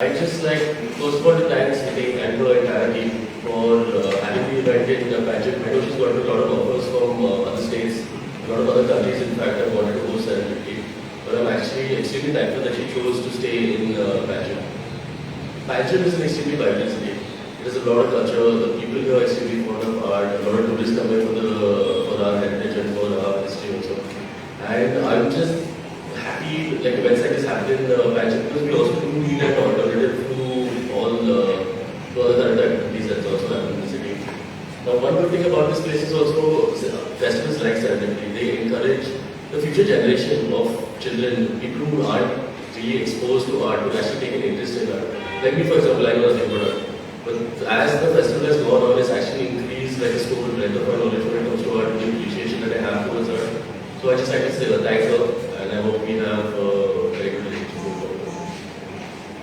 I just like first of all to thank Siti and her entire team for having me event in pageant. I know she's got a lot of offers from other states, a lot of other countries. In fact, I wanted to host Secendipity, but I'm actually extremely thankful that she chose to stay in pageant. Pageant is an extremely vibrant city. There's a lot of culture. The people here are extremely fond of art. A lot of tourists come here for our heritage and for our history also. And I'm just happy like events like this happen in pageant because we also do need an alternative to all to other current activities that also happen in the city. Now, one good thing about this place is also festivals like Secendipity. They encourage the future generation of children, people who aren't really exposed to art, to actually take an interest in art. Like me, for example, I know nothing about art. But as the festival has gone on, it's actually increased like the scope and breadth of my knowledge when it comes to art and the appreciation that I have towards art. So I just like to say thanks a lot, and I hope we have a very good relationship going forward.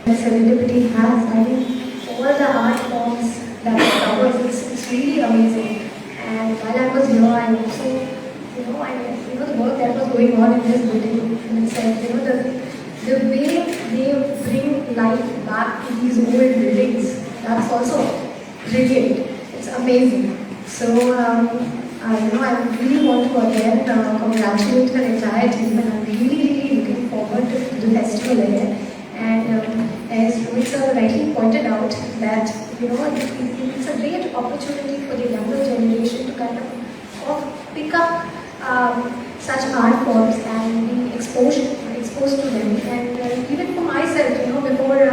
Secendipity has, I think, all the art forms that it covers. It's really amazing. And while I was here, I also, the work that was going on in this building in itself, the way they bring life back to these old buildings, that's also brilliant. It's amazing. So, I really want to again congratulate the entire team, and I'm really looking forward to the festival ahead. And as Rohit sir rightly pointed out, that it's a great opportunity for the younger generation to kind of pick up such art forms and be exposed to them. And even for myself, before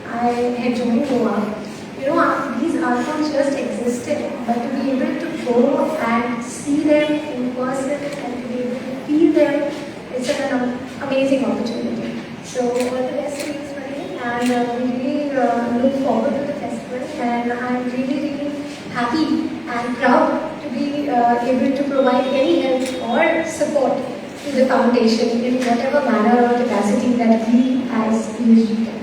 I had joined Goa, these art forms just existed, but to be able to go and see them in person and to be able to feel them, it's an amazing opportunity. So all the best to you, Swadeep, and we really look forward to the festival, and I'm really happy and proud to be able to provide any help or support to the foundation in whatever manner or capacity that we as ESG can.